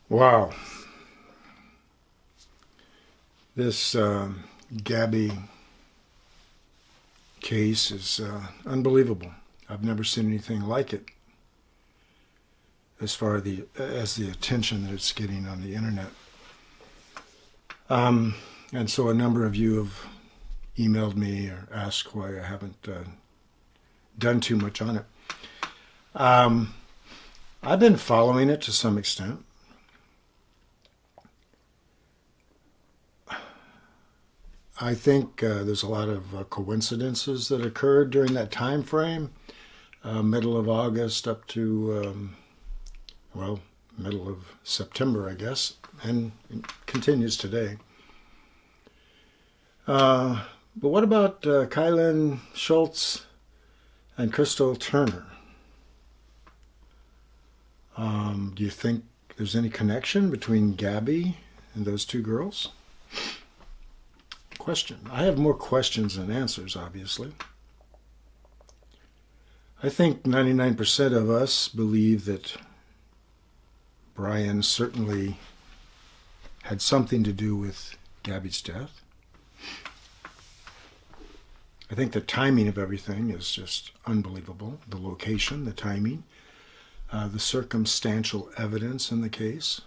Wow, this Gabby case is unbelievable. I've never seen anything like it as far as the attention that it's getting on the internet. And so a number of you have emailed me or asked why I haven't done too much on it. I've been following it to some extent. I think there's a lot of coincidences that occurred during that time frame, middle of August up to, middle of September, I guess, and it continues today. But what about Kylan Schultz and Crystal Turner? Do you think there's any connection between Gabby and those two girls? Question. I have more questions than answers, obviously. I think 99% of us believe that Brian certainly had something to do with Gabby's death. I think the timing of everything is just unbelievable. The location, the timing, the circumstantial evidence in the case.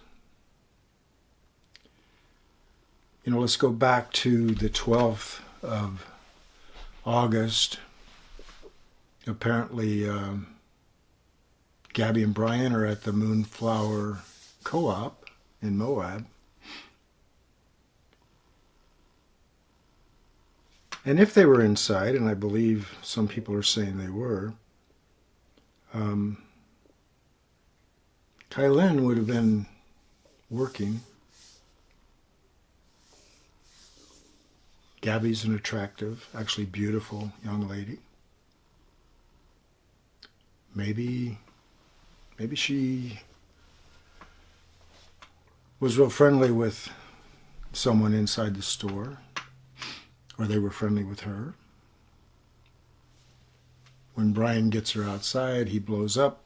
Let's go back to the 12th of August. Apparently, Gabby and Brian are at the Moonflower Co-op in Moab. And if they were inside, and I believe some people are saying they were, Kylan would have been working. Gabby's an attractive, actually beautiful young lady. Maybe she was real friendly with someone inside the store, or they were friendly with her. When Brian gets her outside, he blows up.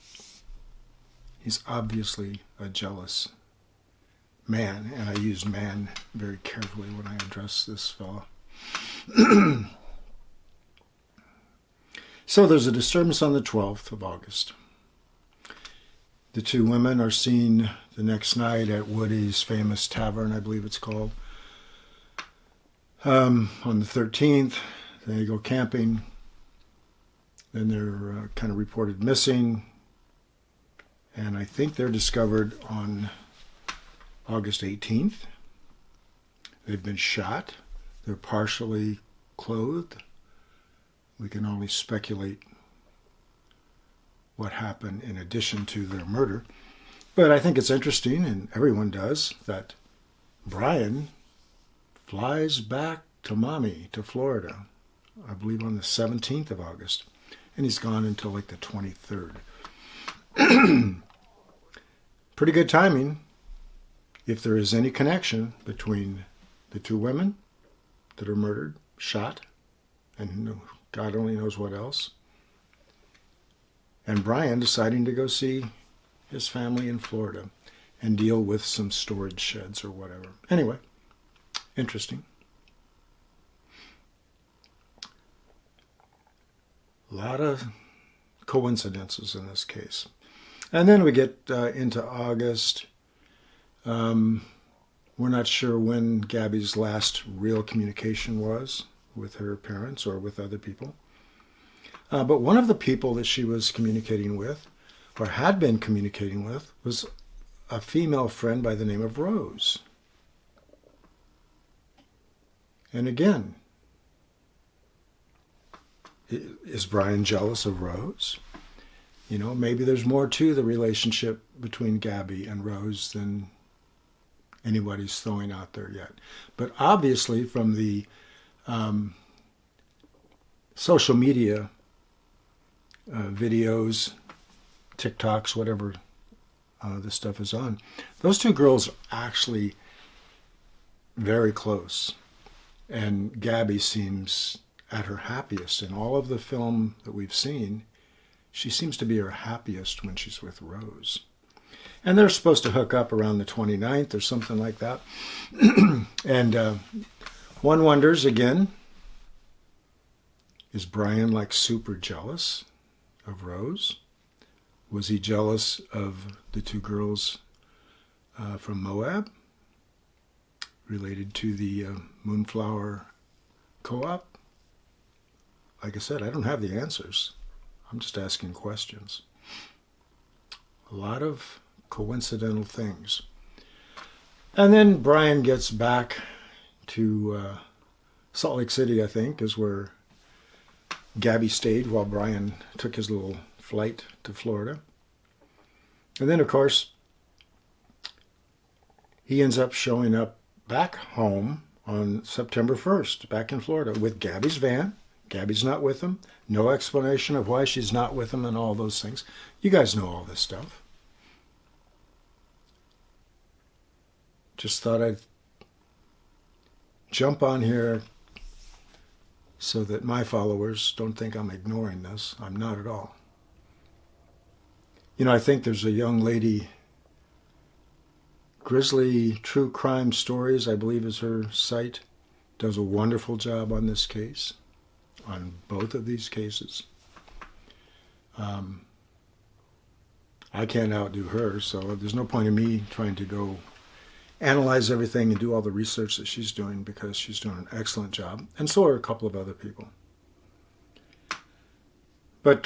He's obviously a jealous man, and I use man very carefully when I address this fellow. So there's a disturbance on the 12th of August. The two women are seen the next night at Woody's famous tavern, I believe it's called. On the 13th, they go camping. Then they're kind of reported missing. And I think they're discovered on August 18th. They've been shot. They're partially clothed. We can only speculate what happened in addition to their murder. But I think it's interesting, and everyone does, that Brian flies back to mommy, to Florida, I believe on the 17th of August. And he's gone until like the 23rd. Pretty good timing if there is any connection between the two women that are murdered, shot, and God only knows what else, and Brian deciding to go see his family in Florida and deal with some storage sheds or whatever. Anyway, interesting. A lot of coincidences in this case. And then we get into August. We're not sure when Gabby's last real communication was with her parents or with other people. But one of the people that she was communicating with, or had been communicating with, was a female friend by the name of Rose. And again, is Brian jealous of Rose? Maybe there's more to the relationship between Gabby and Rose than anybody's throwing out there yet. But obviously from the social media videos, TikToks, whatever this stuff is on, those two girls are actually very close. And Gabby seems at her happiest. In all of the film that we've seen, she seems to be her happiest when she's with Rose. And they're supposed to hook up around the 29th or something like that. And one wonders again, is Brian like super jealous of Rose? Was he jealous of the two girls from Moab related to the Moonflower Co-op? Like I said, I don't have the answers. I'm just asking questions. A lot of coincidental things. And then Brian gets back to Salt Lake City, I think, is where Gabby stayed while Brian took his little flight to Florida. And then, of course, he ends up showing up back home on September 1st, back in Florida, with Gabby's van. Gabby's not with him. No explanation of why she's not with him and all those things. You guys know all this stuff. Just thought I'd jump on here so that my followers don't think I'm ignoring this. I'm not at all. You know, I think there's a young lady, Grizzly True Crime Stories, I believe is her site, does a wonderful job on this case, on both of these cases. I can't outdo her, so there's no point in me trying to go analyze everything and do all the research that she's doing, because she's doing an excellent job, and so are a couple of other people. But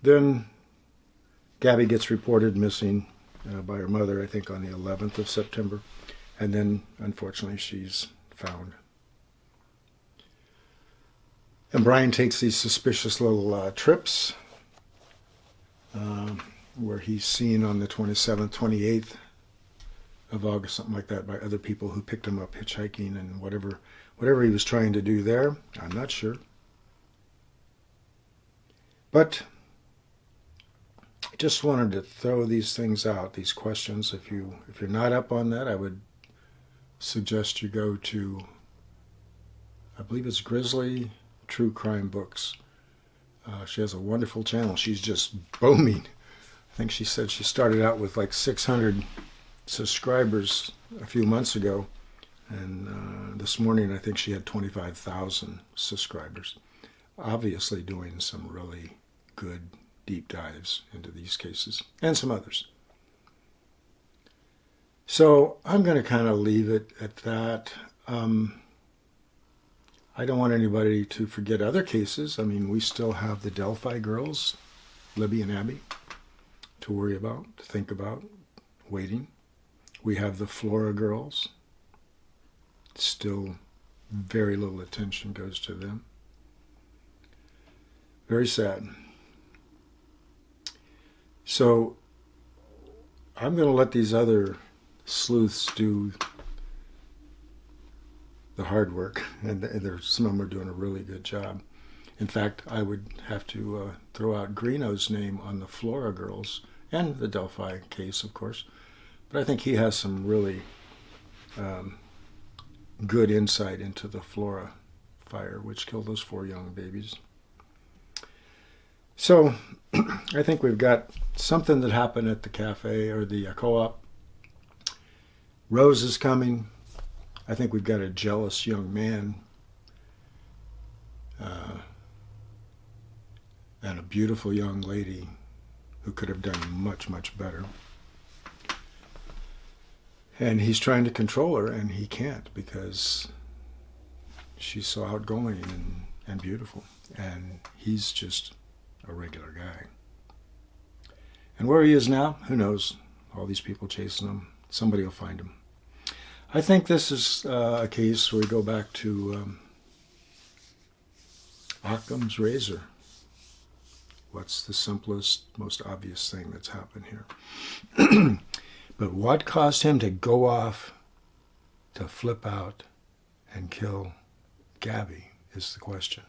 then Gabby gets reported missing by her mother, I think on the 11th of September, and then unfortunately she's found. And Brian takes these suspicious little trips where he's seen on the 27th, 28th of August, something like that, by other people who picked him up hitchhiking and whatever he was trying to do there. I'm not sure. But I just wanted to throw these things out, these questions. If you're not up on that, I would suggest you go to, I believe it's Grizzly True Crime Books. She has a wonderful channel. She's just booming. I think she said she started out with like 600 subscribers a few months ago, and this morning I think she had 25,000 subscribers. Obviously doing some really good deep dives into these cases and some others. So I'm going to kind of leave it at that. I don't want anybody to forget other cases. I mean, we still have the Delphi girls, Libby and Abby, to worry about, to think about, waiting. We have the Flora girls. Still very little attention goes to them. Very sad. So I'm going to let these other sleuths do the hard work, and some of them are doing a really good job. In fact, I would have to throw out Greeno's name on the Flora girls and the Delphi case, of course. But I think he has some really good insight into the Flora fire, which killed those 4 young babies. So I think we've got something that happened at the cafe or the co-op. Rose is coming. I think we've got a jealous young man and a beautiful young lady who could have done much, much better. And he's trying to control her, and he can't, because she's so outgoing and beautiful. And he's just a regular guy. And where he is now, who knows? All these people chasing him. Somebody will find him. I think this is a case where we go back to Occam's razor. What's the simplest, most obvious thing that's happened here? But what caused him to go off, to flip out, and kill Gabby is the question.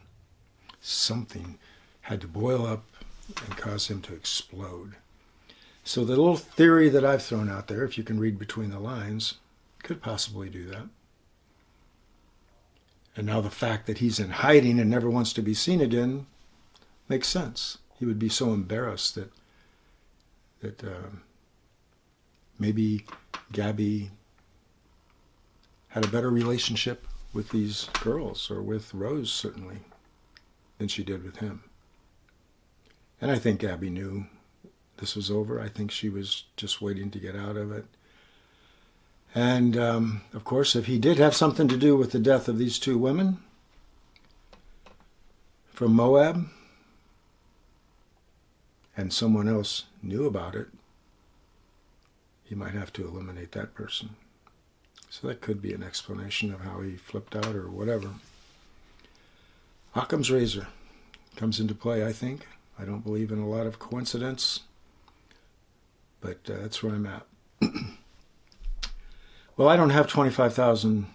Something had to boil up and cause him to explode. So the little theory that I've thrown out there, if you can read between the lines, could possibly do that. And now the fact that he's in hiding and never wants to be seen again makes sense. He would be so embarrassed that maybe Gabby had a better relationship with these girls, or with Rose certainly, than she did with him. And I think Gabby knew this was over. I think she was just waiting to get out of it. And, of course, if he did have something to do with the death of these two women from Moab, and someone else knew about it, he might have to eliminate that person. So that could be an explanation of how he flipped out or whatever. Occam's razor comes into play, I think. I don't believe in a lot of coincidence, but that's where I'm at. Well, I don't have 25,000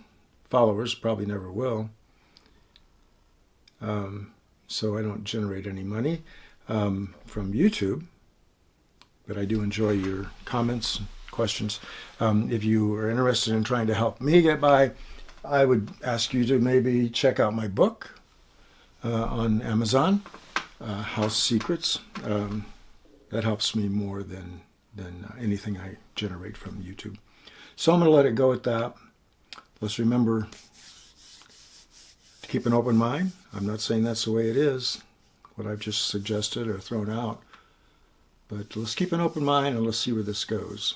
followers, probably never will, so I don't generate any money from YouTube, but I do enjoy your comments, questions. If you are interested in trying to help me get by, I would ask you to maybe check out my book on Amazon, House Secrets. That helps me more than anything I generate from YouTube. So I'm going to let it go at that. Let's remember to keep an open mind. I'm not saying that's the way it is, what I've just suggested or thrown out. But let's keep an open mind and let's see where this goes.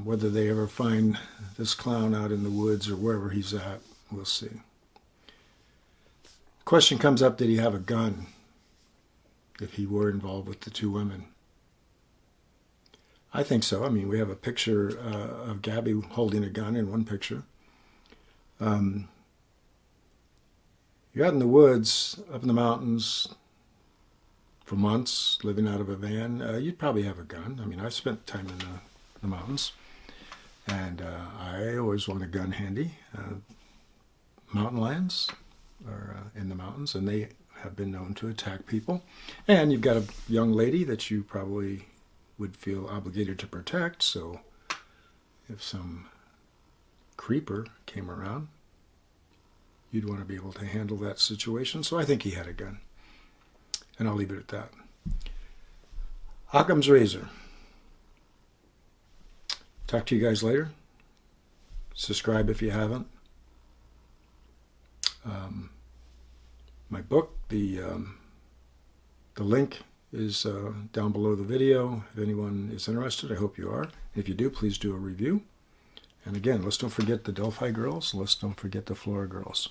Whether they ever find this clown out in the woods or wherever he's at, we'll see. The question comes up, did he have a gun if he were involved with the two women? I think so. I mean, we have a picture of Gabby holding a gun in one picture. You're out in the woods, up in the mountains for months, living out of a van. You'd probably have a gun. I mean, I've spent time in the mountains, and I always want a gun handy. Mountain lions are in the mountains, and they have been known to attack people. And you've got a young lady that you probably would feel obligated to protect, so if some creeper came around, you'd want to be able to handle that situation. So I think he had a gun, and I'll leave it at that. Occam's razor. Talk to you guys later. Subscribe if you haven't. My book, the link is down below the video. If anyone is interested, I hope you are. If you do, please do a review. And again, let's don't forget the Delphi girls. Let's don't forget the Flora girls.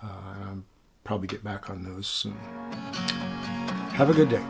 I'll probably get back on those soon. Have a good day.